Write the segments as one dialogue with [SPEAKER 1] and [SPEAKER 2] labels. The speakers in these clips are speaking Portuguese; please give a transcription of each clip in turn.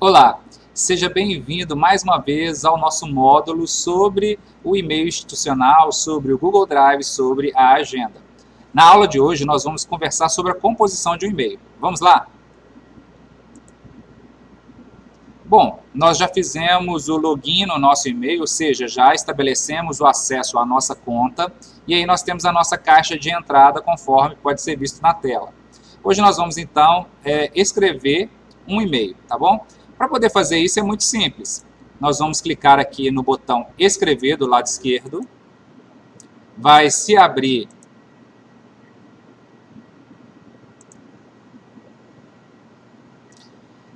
[SPEAKER 1] Olá, seja bem-vindo mais uma vez ao nosso módulo sobre o e-mail institucional, sobre o Google Drive, sobre a agenda. Na aula de hoje nós vamos conversar sobre a composição de um e-mail. Vamos lá? Bom, nós já fizemos o login no nosso e-mail, ou seja, já estabelecemos o acesso à nossa conta e aí nós temos a nossa caixa de entrada conforme pode ser visto na tela. Hoje nós vamos então escrever um e-mail, tá bom? Para poder fazer isso é muito simples. Nós vamos clicar aqui no botão escrever do lado esquerdo, vai se abrir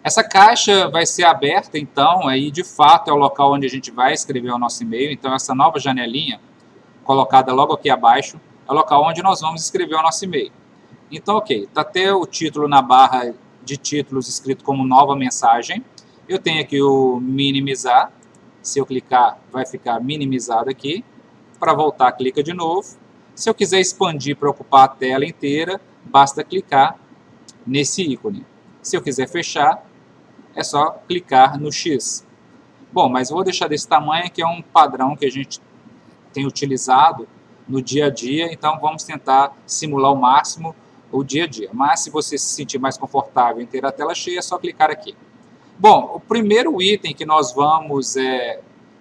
[SPEAKER 1] essa caixa vai ser aberta, então, aí de fato é o local onde a gente vai escrever o nosso e-mail. Então, essa nova janelinha, colocada logo aqui abaixo, é o local onde nós vamos escrever o nosso e-mail. Então, ok, está até o título na barra de títulos escrito como nova mensagem. Eu tenho aqui o minimizar. Se eu clicar, vai ficar minimizado aqui. Para voltar, clica de novo. Se eu quiser expandir para ocupar a tela inteira, basta clicar nesse ícone. Se eu quiser fechar, é só clicar no X. Bom, mas eu vou deixar desse tamanho, que é um padrão que a gente tem utilizado no dia a dia, então vamos tentar simular ao máximo o dia a dia. Mas se você se sentir mais confortável em ter a tela cheia, é só clicar aqui. Bom, o primeiro item que nós vamos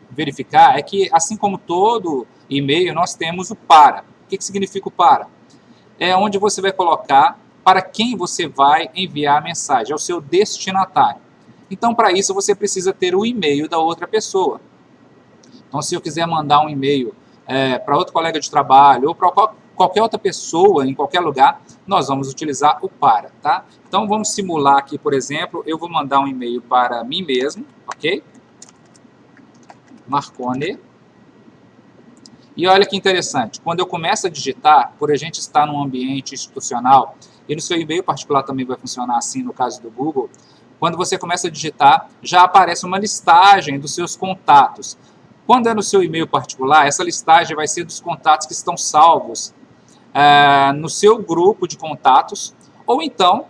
[SPEAKER 1] verificar é que, assim como todo e-mail, nós temos o para. O que significa o para? É onde você vai colocar para quem você vai enviar a mensagem, é o seu destinatário. Então, para isso, você precisa ter o e-mail da outra pessoa. Então, se eu quiser mandar um e-mail para outro colega de trabalho ou para qualquer outra pessoa, em qualquer lugar, nós vamos utilizar o para, tá? Então, vamos simular aqui, por exemplo, eu vou mandar um e-mail para mim mesmo, ok? Marconi. E olha que interessante, quando eu começo a digitar, por a gente estar num ambiente institucional, e no seu e-mail particular também vai funcionar assim no caso do Google, quando você começa a digitar, já aparece uma listagem dos seus contatos. Quando é no seu e-mail particular, essa listagem vai ser dos contatos que estão salvos no seu grupo de contatos, ou então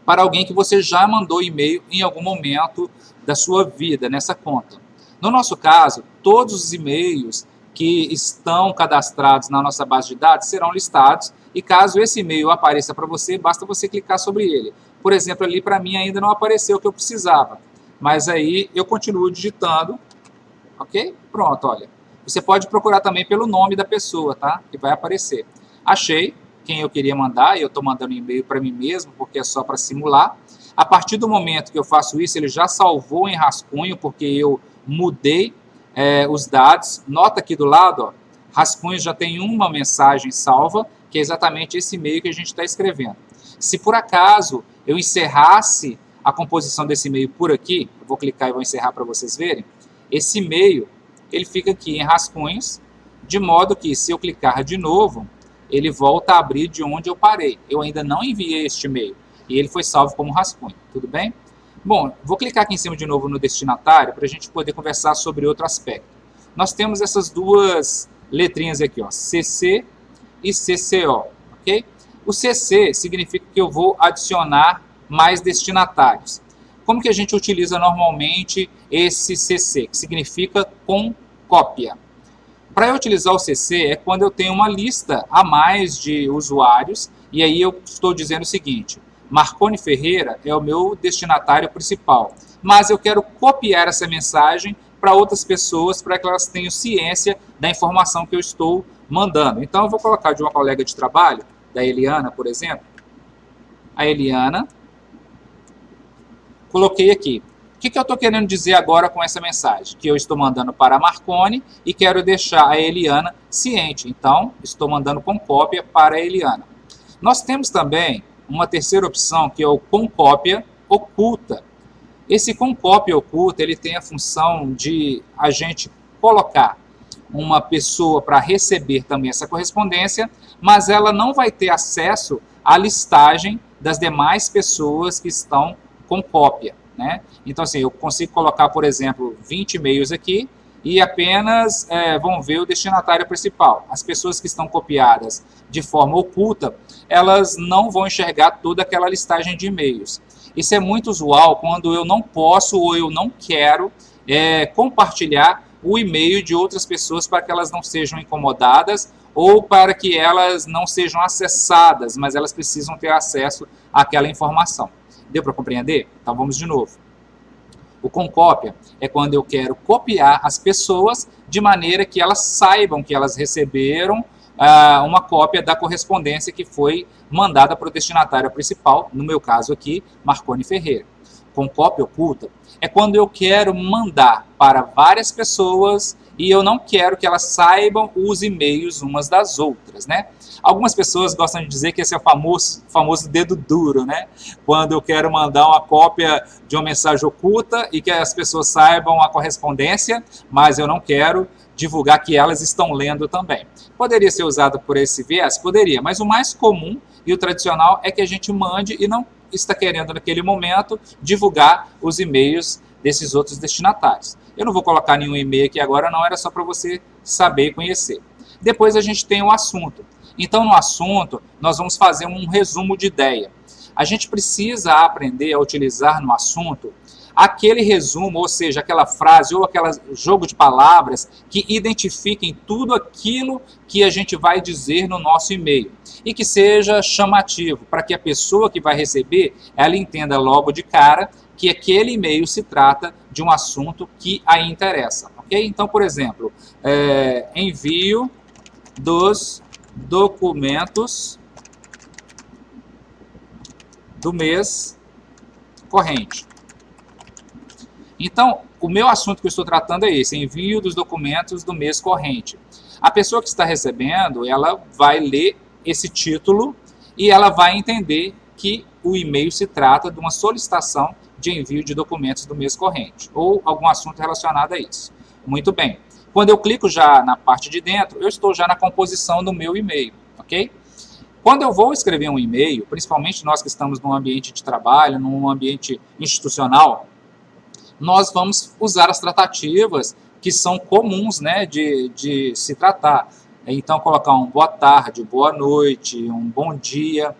[SPEAKER 1] para alguém que você já mandou e-mail em algum momento da sua vida, nessa conta. No nosso caso, todos os e-mails que estão cadastrados na nossa base de dados serão listados, e caso esse e-mail apareça para você, basta você clicar sobre ele. Por exemplo, ali para mim ainda não apareceu o que eu precisava, mas aí eu continuo digitando, ok? Pronto, olha. Você pode procurar também pelo nome da pessoa, tá? Que vai aparecer. Achei quem eu queria mandar, e eu estou mandando um e-mail para mim mesmo, porque é só para simular. A partir do momento que eu faço isso, ele já salvou em rascunho, porque eu mudei os dados. Nota aqui do lado, ó, rascunho já tem uma mensagem salva, que é exatamente esse e-mail que a gente está escrevendo. Se por acaso eu encerrasse a composição desse e-mail por aqui, eu vou clicar e vou encerrar para vocês verem, esse e-mail ele fica aqui em rascunhos, de modo que se eu clicar de novo, ele volta a abrir de onde eu parei. Eu ainda não enviei este e-mail e ele foi salvo como rascunho, tudo bem? Bom, vou clicar aqui em cima de novo no destinatário para a gente poder conversar sobre outro aspecto. Nós temos essas duas letrinhas aqui, ó, CC e CCO, ok? O CC significa que eu vou adicionar mais destinatários. Como que a gente utiliza normalmente esse CC, que significa com cópia? Para eu utilizar o CC é quando eu tenho uma lista a mais de usuários, e aí eu estou dizendo o seguinte: Marconi Ferreira é o meu destinatário principal, mas eu quero copiar essa mensagem para outras pessoas, para que elas tenham ciência da informação que eu estou mandando. Então eu vou colocar de uma colega de trabalho, da Eliana, por exemplo. A Eliana. Coloquei aqui. O que eu estou querendo dizer agora com essa mensagem? Que eu estou mandando para a Marconi e quero deixar a Eliana ciente. Então, estou mandando com cópia para a Eliana. Nós temos também uma terceira opção, que é o com cópia oculta. Esse com cópia oculta, ele tem a função de a gente colocar uma pessoa para receber também essa correspondência, mas ela não vai ter acesso à listagem das demais pessoas que estão com cópia, né? Então, assim, eu consigo colocar, por exemplo, 20 e-mails aqui e apenas vão ver o destinatário principal. As pessoas que estão copiadas de forma oculta, elas não vão enxergar toda aquela listagem de e-mails. Isso é muito usual quando eu não posso ou eu não quero compartilhar o e-mail de outras pessoas para que elas não sejam incomodadas ou para que elas não sejam acessadas, mas elas precisam ter acesso àquela informação. Deu para compreender? Então vamos de novo. O com cópia é quando eu quero copiar as pessoas de maneira que elas saibam que elas receberam uma cópia da correspondência que foi mandada para o destinatário principal, no meu caso aqui, Marconi Ferreira. Com cópia oculta é quando eu quero mandar para várias pessoas e eu não quero que elas saibam os e-mails umas das outras, né? Algumas pessoas gostam de dizer que esse é o famoso dedo duro, né? Quando eu quero mandar uma cópia de uma mensagem oculta e que as pessoas saibam a correspondência, mas eu não quero divulgar que elas estão lendo também. Poderia ser usado por esse viés? Poderia, mas o mais comum e o tradicional é que a gente mande e não está querendo naquele momento divulgar os e-mails desses outros destinatários. Eu não vou colocar nenhum e-mail aqui agora, não, era só para você saber e conhecer. Depois a gente tem o assunto. Então, no assunto, nós vamos fazer um resumo de ideia. A gente precisa aprender a utilizar no assunto aquele resumo, ou seja, aquela frase ou aquele jogo de palavras que identifiquem tudo aquilo que a gente vai dizer no nosso e-mail e que seja chamativo, para que a pessoa que vai receber, ela entenda logo de cara que aquele e-mail se trata de um assunto que a interessa, ok? Então, por exemplo, envio dos documentos do mês corrente. Então, o meu assunto que eu estou tratando é esse, envio dos documentos do mês corrente. A pessoa que está recebendo, ela vai ler esse título e ela vai entender que o e-mail se trata de uma solicitação de envio de documentos do mês corrente, ou algum assunto relacionado a isso. Muito bem. Quando eu clico já na parte de dentro, eu estou já na composição do meu e-mail, ok? Quando eu vou escrever um e-mail, principalmente nós que estamos num ambiente de trabalho, num ambiente institucional, nós vamos usar as tratativas que são comuns, né, de se tratar. Então, colocar um boa tarde, boa noite, um bom dia,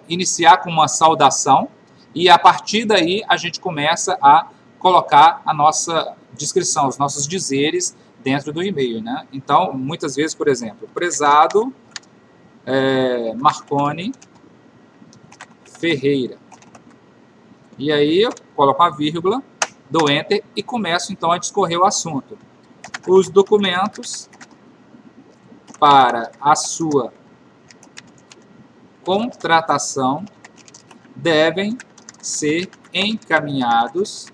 [SPEAKER 1] iniciar com uma saudação e, a partir daí, a gente começa a colocar a nossa descrição, os nossos dizeres dentro do e-mail, né? Então, muitas vezes, por exemplo, prezado Marconi Ferreira. E aí eu coloco uma vírgula, dou Enter e começo então a discorrer o assunto. Os documentos para a sua contratação devem ser encaminhados.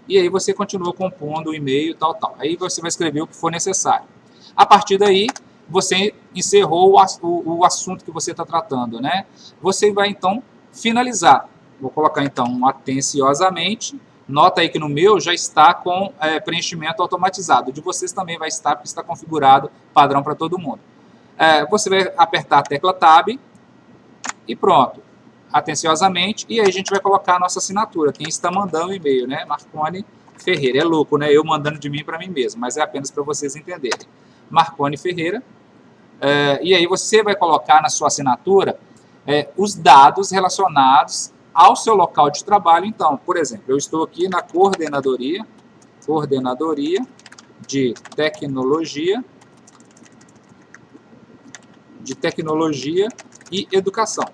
[SPEAKER 1] E aí você continua compondo o e-mail, tal. Aí você vai escrever o que for necessário. A partir daí, você encerrou o assunto que você está tratando, né? Você vai então finalizar. Vou colocar então atenciosamente. Nota aí que no meu já está com preenchimento automatizado. De vocês também vai estar, porque está configurado padrão para todo mundo. Você vai apertar a tecla Tab e pronto. Atenciosamente. E aí a gente vai colocar a nossa assinatura. Quem está mandando o e-mail, né? Marconi Ferreira. É louco, né? Eu mandando de mim para mim mesmo, mas é apenas para vocês entenderem. Marconi Ferreira. E aí você vai colocar na sua assinatura os dados relacionados ao seu local de trabalho. Então, por exemplo, eu estou aqui na coordenadoria de tecnologia e educação.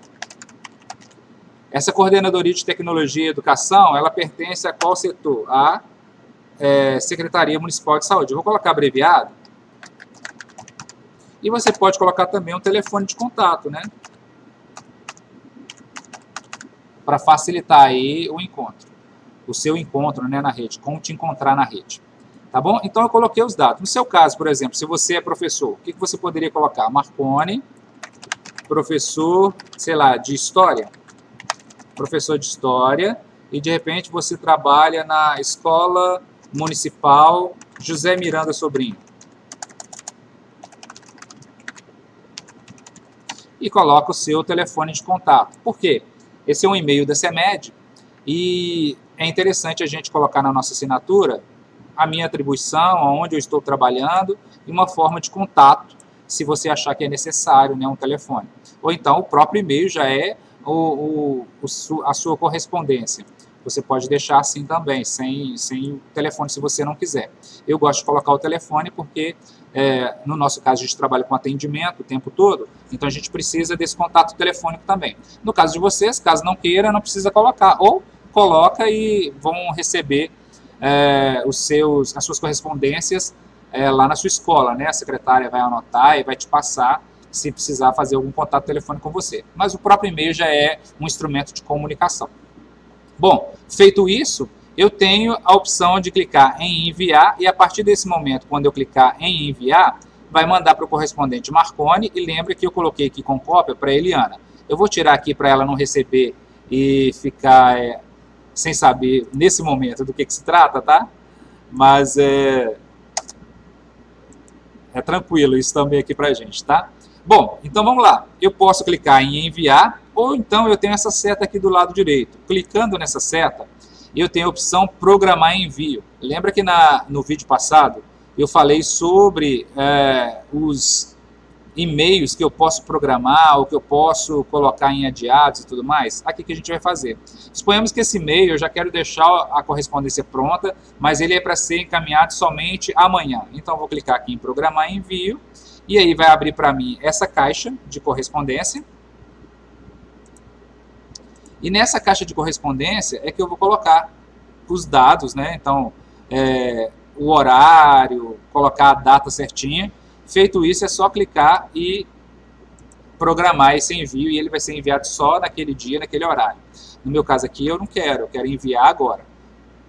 [SPEAKER 1] Essa coordenadoria de tecnologia e educação, ela pertence a qual setor? A Secretaria Municipal de Saúde. Eu vou colocar abreviado. E você pode colocar também um telefone de contato, né? Para facilitar aí o encontro. O seu encontro, né, na rede. Como te encontrar na rede. Tá bom? Então eu coloquei os dados. No seu caso, por exemplo, se você é professor, o que você poderia colocar? Marconi, professor, sei lá, de história. Professor de história. E de repente você trabalha na Escola Municipal José Miranda Sobrinho. E coloca o seu telefone de contato. Por quê? Esse é um e-mail da CEMED e é interessante a gente colocar na nossa assinatura a minha atribuição, onde eu estou trabalhando e uma forma de contato, se você achar que é necessário, né, um telefone. Ou então o próprio e-mail já é a sua correspondência. Você pode deixar assim também, sem o telefone, se você não quiser. Eu gosto de colocar o telefone porque, no nosso caso, a gente trabalha com atendimento o tempo todo, então a gente precisa desse contato telefônico também. No caso de vocês, caso não queira, não precisa colocar, ou coloca e vão receber as suas correspondências lá na sua escola, né? A secretária vai anotar e vai te passar se precisar fazer algum contato telefônico com você. Mas o próprio e-mail já é um instrumento de comunicação. Bom, feito isso, eu tenho a opção de clicar em enviar e a partir desse momento, quando eu clicar em enviar, vai mandar para o correspondente Marconi e lembra que eu coloquei aqui com cópia para a Eliana. Eu vou tirar aqui para ela não receber e ficar sem saber nesse momento do que se trata, tá? Mas é tranquilo isso também aqui para a gente, tá? Bom, então vamos lá. Eu posso clicar em enviar ou então eu tenho essa seta aqui do lado direito. Clicando nessa seta, eu tenho a opção programar envio. Lembra que no vídeo passado eu falei sobre os e-mails que eu posso programar ou que eu posso colocar em adiados e tudo mais? Aqui que a gente vai fazer. Suponhamos que esse e-mail eu já quero deixar a correspondência pronta, mas ele é para ser encaminhado somente amanhã. Então eu vou clicar aqui em programar envio e aí vai abrir para mim essa caixa de correspondência. E nessa caixa de correspondência é que eu vou colocar os dados, né? Então, o horário, colocar a data certinha. Feito isso, é só clicar e programar esse envio e ele vai ser enviado só naquele dia, naquele horário. No meu caso aqui, eu não quero, eu quero enviar agora.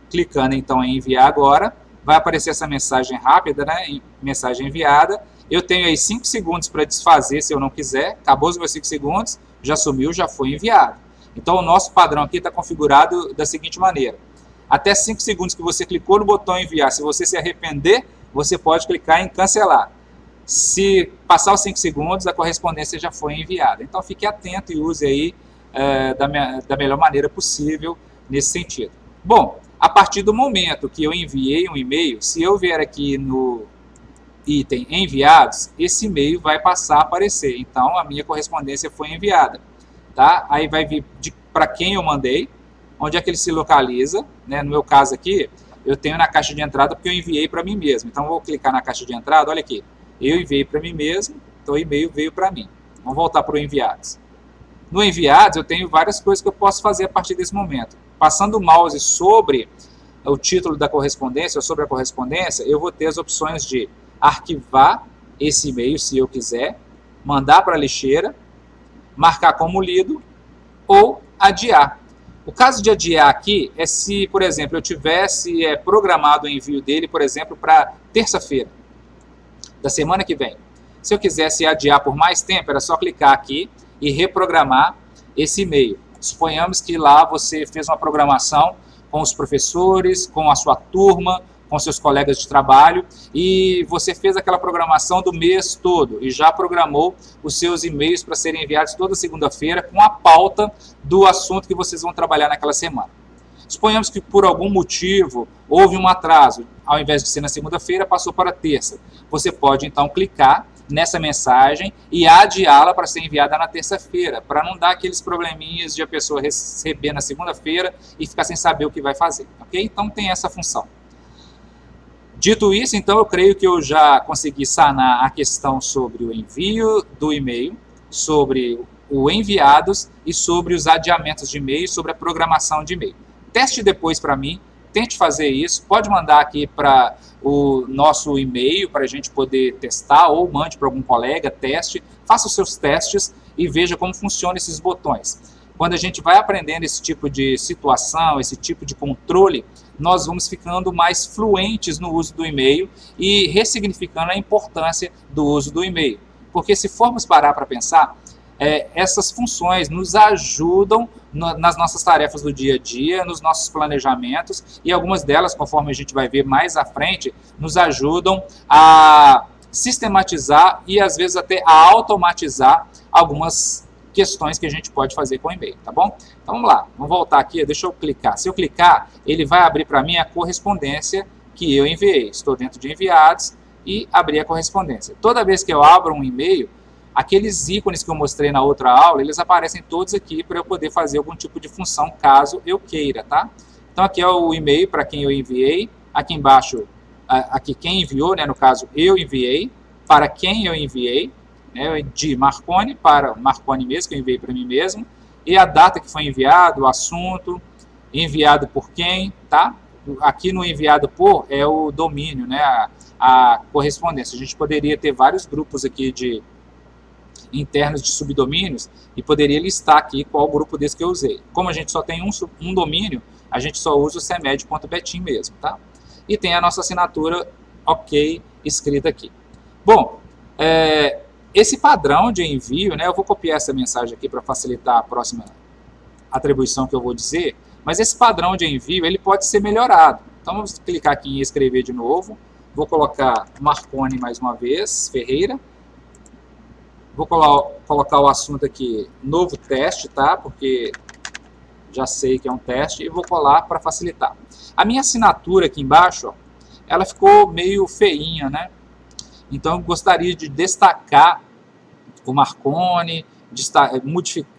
[SPEAKER 1] Clicando então em enviar agora, vai aparecer essa mensagem rápida, né? Mensagem enviada. Eu tenho aí 5 segundos para desfazer se eu não quiser. Acabou os meus 5 segundos, já sumiu, já foi enviado. Então o nosso padrão aqui está configurado da seguinte maneira. Até 5 segundos que você clicou no botão enviar, se você se arrepender, você pode clicar em cancelar. Se passar os 5 segundos, a correspondência já foi enviada. Então fique atento e use aí da melhor maneira possível nesse sentido. Bom, a partir do momento que eu enviei um e-mail, se eu vier aqui no item enviados, esse e-mail vai passar a aparecer. Então a minha correspondência foi enviada. Tá? Aí vai vir para quem eu mandei, onde é que ele se localiza, né? No meu caso aqui, eu tenho na caixa de entrada porque eu enviei para mim mesmo. Então, eu vou clicar na caixa de entrada, olha aqui, eu enviei para mim mesmo, então o e-mail veio para mim. Vamos voltar para o enviados. No enviados, eu tenho várias coisas que eu posso fazer a partir desse momento. Passando o mouse sobre o título da correspondência ou sobre a correspondência, eu vou ter as opções de arquivar esse e-mail, se eu quiser, mandar para a lixeira, marcar como lido ou adiar. O caso de adiar aqui é se, por exemplo, eu tivesse programado o envio dele, por exemplo, para terça-feira da semana que vem. Se eu quisesse adiar por mais tempo, era só clicar aqui e reprogramar esse e-mail. Suponhamos que lá você fez uma programação com os professores, com a sua turma, com seus colegas de trabalho e você fez aquela programação do mês todo e já programou os seus e-mails para serem enviados toda segunda-feira com a pauta do assunto que vocês vão trabalhar naquela semana. Suponhamos que por algum motivo houve um atraso, ao invés de ser na segunda-feira, passou para terça. Você pode então clicar nessa mensagem e adiá-la para ser enviada na terça-feira, para não dar aqueles probleminhas de a pessoa receber na segunda-feira e ficar sem saber o que vai fazer, ok? Então tem essa função. Dito isso, então, eu creio que eu já consegui sanar a questão sobre o envio do e-mail, sobre o enviados e sobre os adiamentos de e-mail, sobre a programação de e-mail. Teste depois para mim, tente fazer isso, pode mandar aqui para o nosso e-mail para a gente poder testar ou mande para algum colega, teste, faça os seus testes e veja como funcionam esses botões. Quando a gente vai aprendendo esse tipo de situação, esse tipo de controle, nós vamos ficando mais fluentes no uso do e-mail e ressignificando a importância do uso do e-mail. Porque se formos parar para pensar, essas funções nos ajudam nas nossas tarefas do dia a dia, nos nossos planejamentos e algumas delas, conforme a gente vai ver mais à frente, nos ajudam a sistematizar e às vezes até a automatizar algumas questões que a gente pode fazer com o e-mail, tá bom? Então vamos lá, vamos voltar aqui, deixa eu clicar. Se eu clicar, ele vai abrir para mim a correspondência que eu enviei. Estou dentro de enviados e abri a correspondência. Toda vez que eu abro um e-mail, aqueles ícones que eu mostrei na outra aula, eles aparecem todos aqui para eu poder fazer algum tipo de função, caso eu queira, tá? Então aqui é o e-mail para quem eu enviei, aqui embaixo, aqui quem enviou, né, no caso eu enviei, para quem eu enviei, né, de Marconi para Marconi mesmo, que eu enviei para mim mesmo, e a data que foi enviado, o assunto, enviado por quem, tá? Aqui no enviado por é o domínio, né, a correspondência. A gente poderia ter vários grupos aqui de internos de subdomínios e poderia listar aqui qual grupo desse que eu usei. Como a gente só tem um domínio, a gente só usa o cmed.betim mesmo, tá? E tem a nossa assinatura ok escrita aqui. Bom, esse padrão de envio, né, eu vou copiar essa mensagem aqui para facilitar a próxima atribuição que eu vou dizer, mas esse padrão de envio ele pode ser melhorado. Então vamos clicar aqui em escrever de novo, vou colocar Marconi mais uma vez, Ferreira, vou colocar o assunto aqui, novo teste, tá? Porque já sei que é um teste, e vou colar para facilitar. A minha assinatura aqui embaixo, ó, ela ficou meio feinha, né? Então eu gostaria de destacar o Marconi,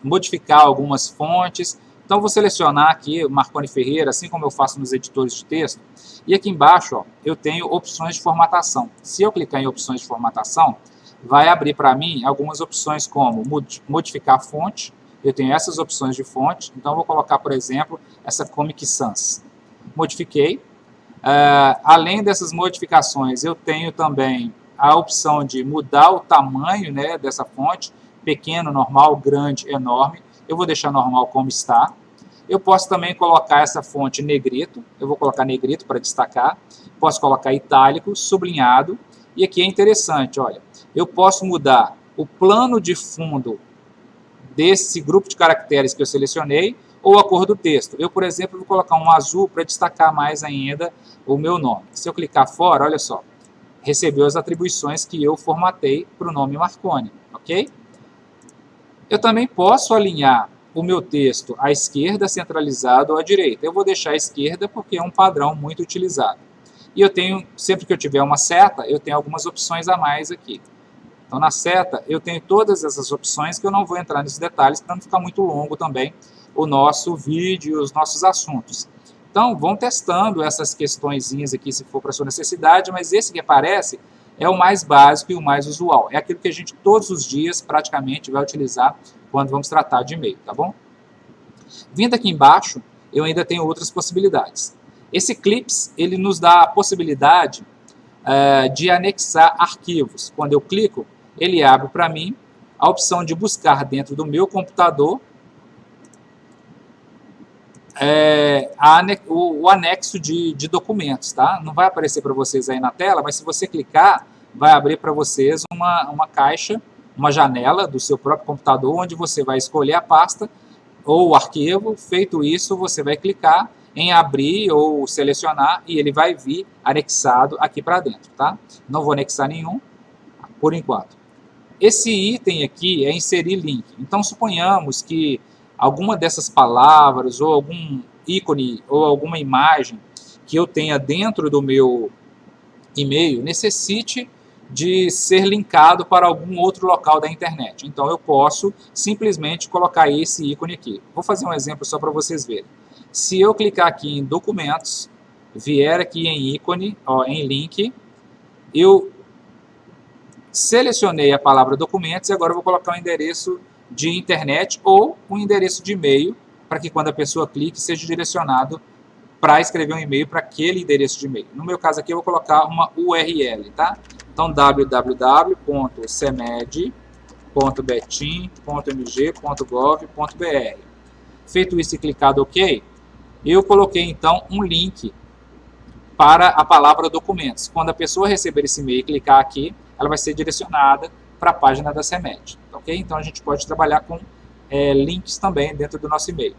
[SPEAKER 1] modificar algumas fontes. Então vou selecionar aqui o Marconi Ferreira, assim como eu faço nos editores de texto. E aqui embaixo, ó, eu tenho opções de formatação. Se eu clicar em opções de formatação, vai abrir para mim algumas opções como modificar a fonte. Eu tenho essas opções de fonte, então vou colocar, por exemplo, essa Comic Sans. Modifiquei. Além dessas modificações, eu tenho também a opção de mudar o tamanho, né, dessa fonte, pequeno, normal, grande, enorme. Eu vou deixar normal como está. Eu posso também colocar essa fonte negrito, eu vou colocar negrito para destacar. Posso colocar itálico, sublinhado. E aqui é interessante, olha, eu posso mudar o plano de fundo desse grupo de caracteres que eu selecionei ou a cor do texto. Eu, por exemplo, vou colocar um azul para destacar mais ainda o meu nome. Se eu clicar fora, olha só, recebeu as atribuições que eu formatei para o nome Marconi, ok? Eu também posso alinhar o meu texto à esquerda, centralizado ou à direita. Eu vou deixar à esquerda porque é um padrão muito utilizado. E eu tenho, sempre que eu tiver uma seta, eu tenho algumas opções a mais aqui. Então, na seta, eu tenho todas essas opções que eu não vou entrar nesses detalhes para não ficar muito longo também o nosso vídeo e os nossos assuntos. Então, vão testando essas questõezinhas aqui se for para sua necessidade, mas esse que aparece é o mais básico e o mais usual. É aquilo que a gente todos os dias praticamente vai utilizar quando vamos tratar de e-mail, tá bom? Vindo aqui embaixo, eu ainda tenho outras possibilidades. Esse Clips, ele nos dá a possibilidade de anexar arquivos. Quando eu clico, ele abre para mim a opção de buscar dentro do meu computador o anexo de documentos, tá? Não vai aparecer para vocês aí na tela, mas se você clicar, vai abrir para vocês uma caixa, uma janela do seu próprio computador, onde você vai escolher a pasta ou o arquivo. Feito isso, você vai clicar em abrir ou selecionar e ele vai vir anexado aqui para dentro, tá? Não vou anexar nenhum por enquanto. Esse item aqui é inserir link. Então, suponhamos que alguma dessas palavras ou algum ícone ou alguma imagem que eu tenha dentro do meu e-mail necessite de ser linkado para algum outro local da internet. Então, eu posso simplesmente colocar esse ícone aqui. Vou fazer um exemplo só para vocês verem. Se eu clicar aqui em documentos, vier aqui em ícone, ó, em link, eu selecionei a palavra documentos e agora eu vou colocar um endereço de internet ou um endereço de e-mail para que quando a pessoa clique seja direcionado para escrever um e-mail para aquele endereço de e-mail. No meu caso aqui eu vou colocar uma URL, tá? Então www.cmed.betim.mg.gov.br. Feito isso e clicado OK, eu coloquei então um link para a palavra documentos. Quando a pessoa receber esse e-mail e clicar aqui, ela vai ser direcionada para a página da CEMED. Ok? Então a gente pode trabalhar com links também dentro do nosso e-mail.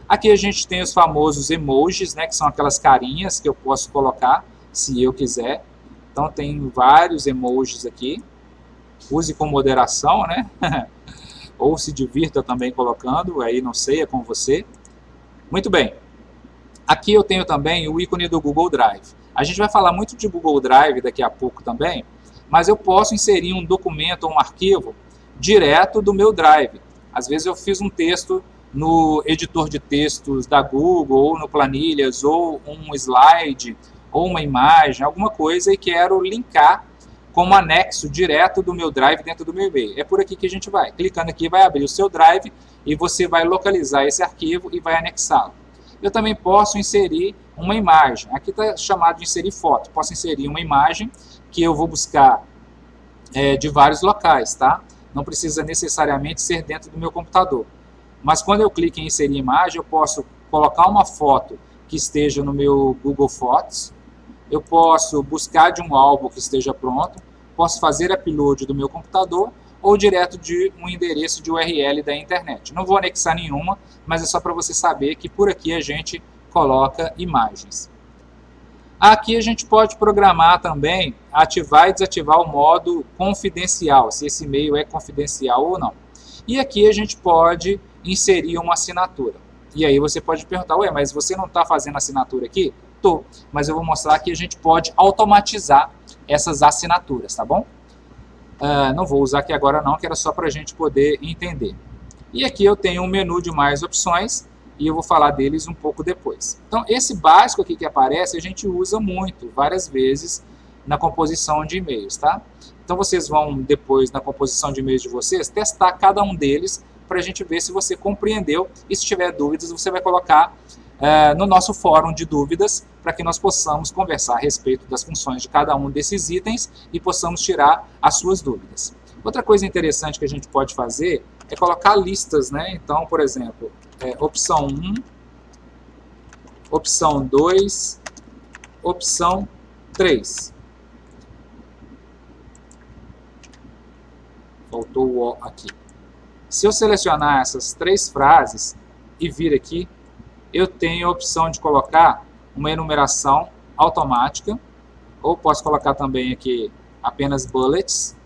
[SPEAKER 1] Aqui a gente tem os famosos emojis, né, que são aquelas carinhas que eu posso colocar se eu quiser. Então tem vários emojis aqui. Use com moderação, né? Ou se divirta também colocando, aí não sei, é com você. Muito bem. Aqui eu tenho também o ícone do Google Drive. A gente vai falar muito de Google Drive daqui a pouco também, mas eu posso inserir um documento ou um arquivo direto do meu Drive. Às vezes eu fiz um texto no editor de textos da Google, ou no Planilhas, ou um slide, ou uma imagem, alguma coisa, e quero linkar como anexo direto do meu Drive dentro do meu e-mail. É por aqui que a gente vai. Clicando aqui, vai abrir o seu Drive e você vai localizar esse arquivo e vai anexá-lo. Eu também posso inserir uma imagem. Aqui está chamado de inserir foto. Posso inserir uma imagem que eu vou buscar de vários locais, tá? Não precisa necessariamente ser dentro do meu computador. Mas quando eu clico em inserir imagem, eu posso colocar uma foto que esteja no meu Google Fotos, eu posso buscar de um álbum que esteja pronto, posso fazer upload do meu computador ou direto de um endereço de URL da internet. Não vou anexar nenhuma, mas é só para você saber que por aqui a gente coloca imagens. Aqui a gente pode programar também, ativar e desativar o modo confidencial, se esse e-mail é confidencial ou não. E aqui a gente pode inserir uma assinatura. E aí você pode perguntar, ué, mas você não está fazendo assinatura aqui? Estou, mas eu vou mostrar que a gente pode automatizar essas assinaturas, tá bom? Não vou usar aqui agora não, que era só para a gente poder entender. E aqui eu tenho um menu de mais opções, e eu vou falar deles um pouco depois. Então, esse básico aqui que aparece, a gente usa muito, várias vezes, na composição de e-mails, tá? Então, vocês vão, depois, na composição de e-mails de vocês, testar cada um deles, para a gente ver se você compreendeu, e se tiver dúvidas, você vai colocar no nosso fórum de dúvidas, para que nós possamos conversar a respeito das funções de cada um desses itens, e possamos tirar as suas dúvidas. Outra coisa interessante que a gente pode fazer, é colocar listas, né? Então, por exemplo, opção 1, opção 2, opção 3. Faltou o O aqui. Se eu selecionar essas 3 frases e vir aqui, eu tenho a opção de colocar uma enumeração automática, ou posso colocar também aqui apenas bullets.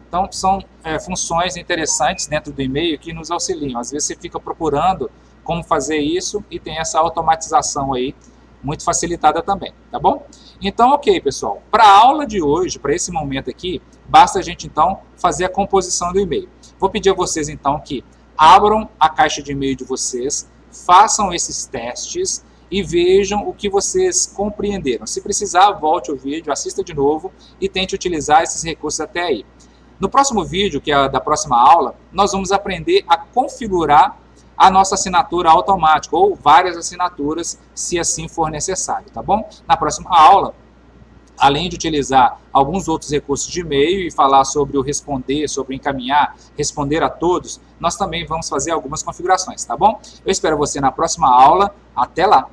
[SPEAKER 1] Então, são funções interessantes dentro do e-mail que nos auxiliam. Às vezes você fica procurando como fazer isso e tem essa automatização aí, muito facilitada também, tá bom? Então, ok, pessoal. Para a aula de hoje, para esse momento aqui, basta a gente, então, fazer a composição do e-mail. Vou pedir a vocês, então, que abram a caixa de e-mail de vocês, façam esses testes e vejam o que vocês compreenderam. Se precisar, volte o vídeo, assista de novo e tente utilizar esses recursos até aí. No próximo vídeo, que é da próxima aula, nós vamos aprender a configurar a nossa assinatura automática, ou várias assinaturas, se assim for necessário, tá bom? Na próxima aula, além de utilizar alguns outros recursos de e-mail e falar sobre o responder, sobre encaminhar, responder a todos, nós também vamos fazer algumas configurações, tá bom? Eu espero você na próxima aula. Até lá!